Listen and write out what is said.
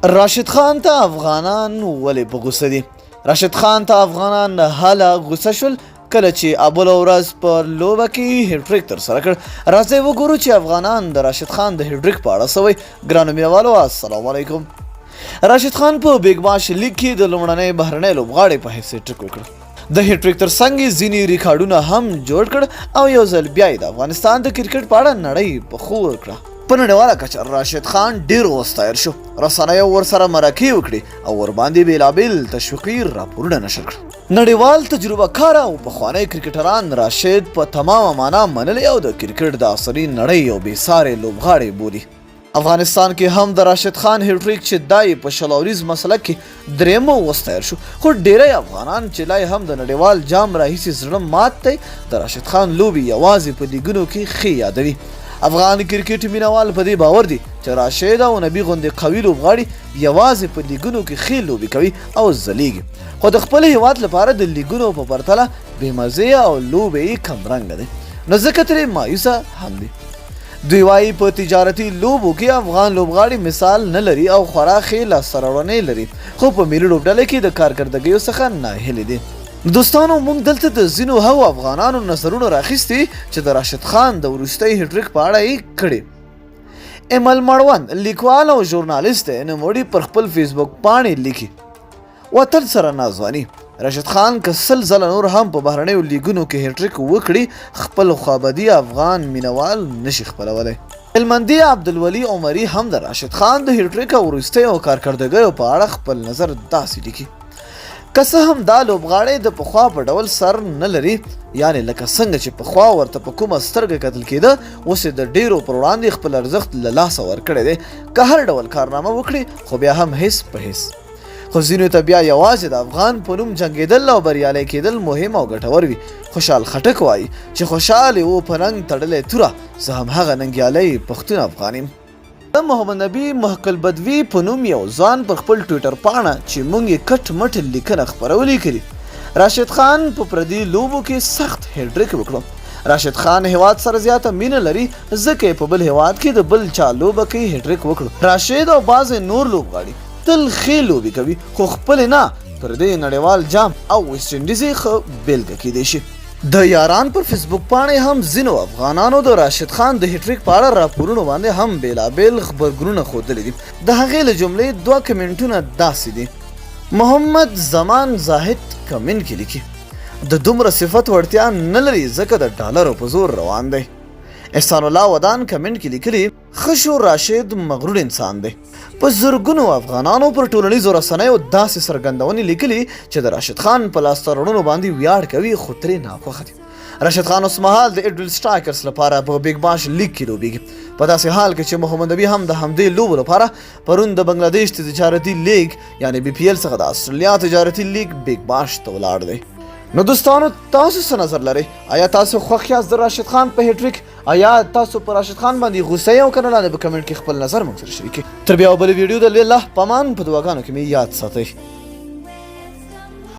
راشد خان ته افغانان ولې په غوسه دي؟ راشد خان ته افغانان هله غوسه شول کله چې اوله ورځ په لوبه کې هیټریک ترسره کړ. راځئ وګورو چې افغانان د راشد خان د هیټریک په اړه څه وایي. ګرانو مینوالو السلام علیکم. راشد خان په بیګ باش لیګ کې د لومړنۍ بهرنۍ لوبغاړي په حیث هیټریک وکړ. د هیټریک ترڅنګ یې ځینې ریکارډونه هم جوړ کړ او یو ځل بیا یې د افغانستان د کرکټ په اړه نړۍ په خو ورکړه. په نړیواله کچه راشد خان ډیر وستایل شو. رسنیو ورسره مرکې وکړې او ورباندې بېلابېل تشویقي راپورونه نشر کړل. نړیوال تجربه کار او پخوانی کرکټران راشد په تمامه معنا منلی او د کرکټ د عصري نړۍ یو بېسارې لوبغاړی بولي. افغانستان کې هم د راشد خان هیټریک چې دای په شلوریز مسلک کې درېمه وستایل شو، خو ډیری افغانان چې لای هم د نړیوال جام راهیسې زړه مات دی د راشد خان لوبې یوازې په لیګونو کې ښې یادوي. افغان کرکټ مینوال په دې باور دي چې راشد او نبي غوندې قوي لوبغاړي یوازې په لیګونو کې ښې لوبې کوي او ځلیږي، خو د خپل هیواد لپاره د لیګونو په پرتله بېمزې او لوبې یې کمرنګه دی، نو ځکه ترې مایوسه هم دي. دوی وایي په تجارتي لوبو کې افغان لوبغاړي مثال نه لري او خورا ښې لاسته راوړنې لري، خو په ملي لوبډله کې د کارکردګیو څخه ناهیلي دي. دوستانو موږ دلته د ځینو هغو افغانانو نظرونه راخیستي چې د راشد خان د وروستۍ هیټریک په اړه یې کړي. ایمل مړوند لیکوال او ژورنالیست دی، نوموړي پر خپل فیسبوک پاڼې لیکي: وطن سره نازواني، راشد خان که سل ځله نور هم په بهرنیو لیګونو کې هیټریک وکړي خپل خوابدي افغان مینوال نشي خپلولی. هلمندي عبدالولي عمري هم د راشد خان د هیټریک او وروستیو کارکردګیو په اړه خپل نظر داسې لیکي: که څه هم دا لوبغاړی د پخوا په ډول سر نه لري، یعنې لکه څنګه چې پخوا ورته په کومه سترګه کتل کېده، اوس یې د ډیرو پر وړاندې خپل ارزښت له لاسه ورکړی دی. که هر ډول کارنامه وکړي خو بیا هم هیڅ په هیڅ. خو ځینو ته بیا یوازې د افغان په نوم جنګېدل او بریالی کېدل مهم او ګټور وي. خوشحال خټک وایي چې خوشحال یې و په رنګ تړلی توره، زه هم هغه ننګیالی پښتون افغان یم. د محمد نبي محق البدوي په نوم یو ځوان پر خپل ټویټر پاڼه چې موږ یې کټ مټ لیکنه خپرولې کړي: راشد خان په پردي لوبو کې سخت هیټریک وکړو. راشد خان هیواد سره زیاته مینه لري ځکه یې په بل هیواد کې د بل چا لوبه کې هیټریک وکړو. راشد او بعضې نور لوبغاړي تل ښې لوبې کوي، خو خپلې نه. پر دې نړیوال جام او ویسټ انډیز یې ښه بیلګه کیدی شي. د یاران پر فیسبوک پاڼې هم ځینو افغانانو د راشد خان د هیټریک په اړه راپورونو باندې هم بېلابېل خبرګونونه ښودلي دي. د هغې له جملې دوه کمنټونه داسې دي. محمد زمان زاهد کمنټ کې لیکي: د دومره صفت وړتیا نه لري ځکه د ډالرو په زور روان دی. احسان الله ودان کمنټ کې لیکلي: ښه شو راشد مغرور انسان دی. په زرګونو افغانانو پر ټولنیزو رسنیو داسې څرګندونې لیکلي چې د راشد خان په لاسته راوړنو باندې ویاړ کوي، خو ترې ناخوښه دي. راشد خان اوسمهال د ایډول سټرایکرز لپاره په بیګ باش لیګ کې لوبیږي، په داسې حال کې چې محمد نبي هم د همدې لوبو لپاره پرون د بنګلادیش تجارتي لیګ یعنی BPL څخه د استرالیا تجارتي لیګ بیګ باش ته ولاړ دی. نو دوستانو تاسو څه نظر لرئ؟ آیا تاسو خوښ یاست د راشد خان په هیټریک؟ آیا تاسو په راشد خان باندې غوسه یې او که نه؟ لاندې په کمنټ کې خپل نظر موږ سره شریک کړئ. تر بیا بلې ویډیو د الله په امان په دعاګانو کې مې یاد ساتئ.